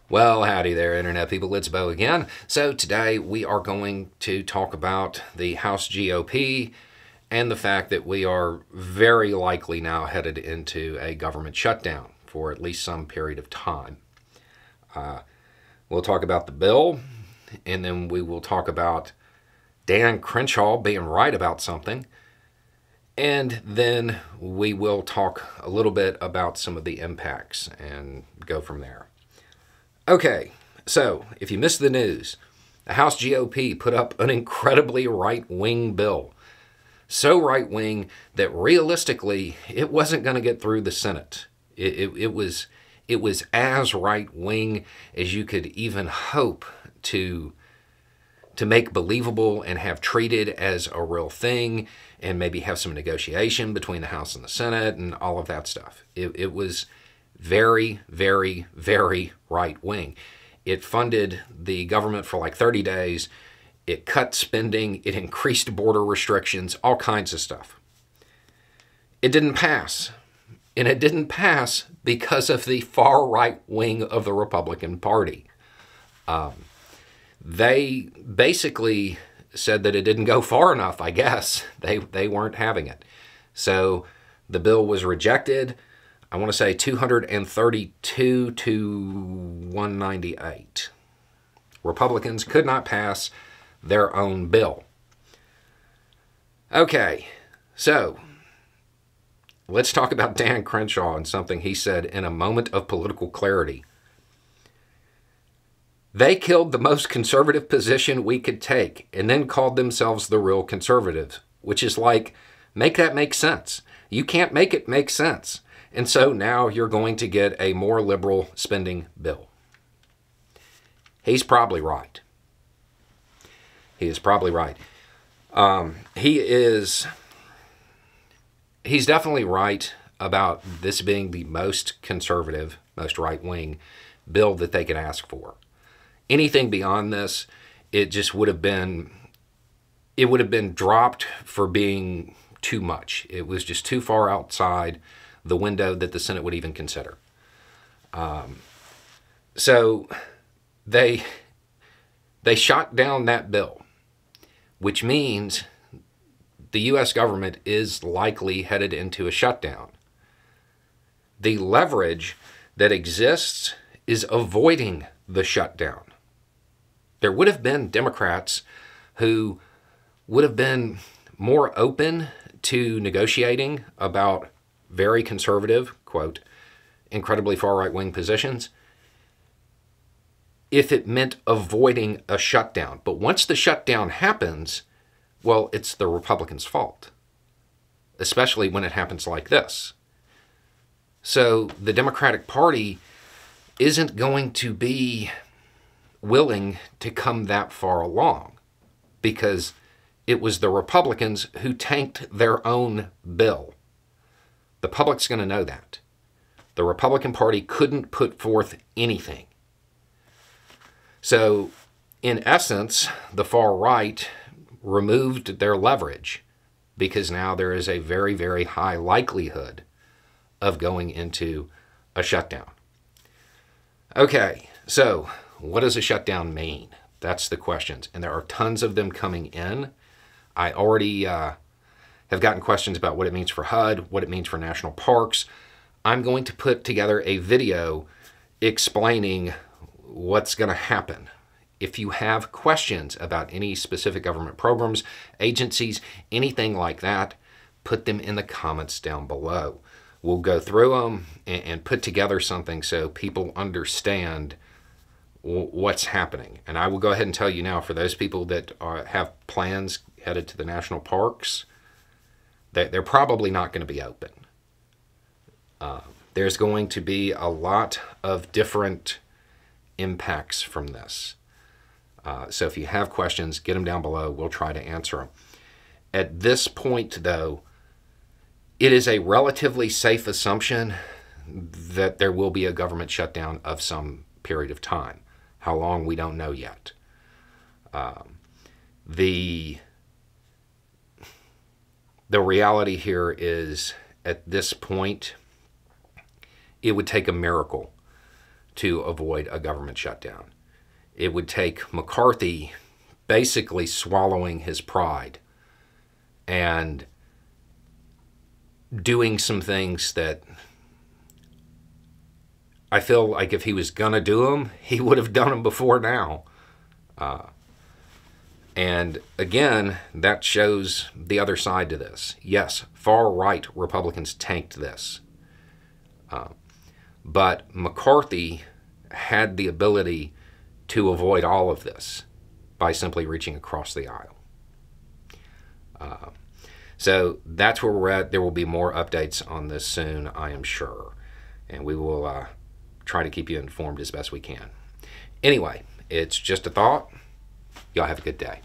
Well, howdy there, Internet people. It's Bo again. So, today we are going to talk about the House GOP and the fact that we are very likely now headed into a government shutdown for at least some period of time. We'll talk about the bill, and then we will talk about Dan Crenshaw being right about something. And then we will talk a little bit about some of the impacts and go from there. Okay, so if you missed the news, the House GOP put up an incredibly right-wing bill. So right-wing that realistically, it wasn't going to get through the Senate. It was as right-wing as you could even hope to make believable and have treated as a real thing, and maybe have some negotiation between the House and the Senate and all of that stuff. It was very, very, very right-wing. It funded the government for like 30 days. It cut spending. It increased border restrictions, all kinds of stuff. It didn't pass. And it didn't pass because of the far right wing of the Republican Party. They basically said that it didn't go far enough, I guess. They weren't having it. So the bill was rejected. I want to say 232 to 198. Republicans could not pass their own bill. Okay, so let's talk about Dan Crenshaw and something he said in a moment of political clarity. They killed the most conservative position we could take and then called themselves the real conservatives, which is like, make that make sense. You can't make it make sense. And so now you're going to get a more liberal spending bill. He's probably right. He is probably right. He's definitely right about this being the most conservative, most right-wing bill that they could ask for. Anything beyond this, it would have been dropped for being too much. It was just too far outside the window that the Senate would even consider. So they shot down that bill, which means the U.S. government is likely headed into a shutdown. The leverage that exists is avoiding the shutdown. There would have been Democrats who would have been more open to negotiating about very conservative, quote, incredibly far right-wing positions if it meant avoiding a shutdown. But once the shutdown happens, well, it's the Republicans' fault, especially when it happens like this. So the Democratic Party isn't going to be willing to come that far along because it was the Republicans who tanked their own bill. The public's going to know that. The Republican Party couldn't put forth anything. So, in essence, the far right removed their leverage because now there is a very, very high likelihood of going into a shutdown. Okay, so what does a shutdown mean? That's the questions. And there are tons of them coming in. I already have gotten questions about what it means for HUD, what it means for national parks. I'm going to put together a video explaining what's going to happen. If you have questions about any specific government programs, agencies, anything like that, put them in the comments down below. We'll go through them and put together something so people understand what's happening. And I will go ahead and tell you now, for those people that have plans headed to the national parks, they're probably not going to be open. There's going to be a lot of different impacts from this. So if you have questions, get them down below. We'll try to answer them. At this point, though, it is a relatively safe assumption that there will be a government shutdown of some period of time. How long, we don't know yet. The reality here is, at this point, it would take a miracle to avoid a government shutdown. It would take McCarthy basically swallowing his pride and doing some things that I feel like if he was going to do them, he would have done them before now. And again, that shows the other side to this. Yes, far-right Republicans tanked this. But McCarthy had the ability to avoid all of this by simply reaching across the aisle. So that's where we're at. There will be more updates on this soon, I am sure. And we will try to keep you informed as best we can. Anyway, it's just a thought. Y'all have a good day.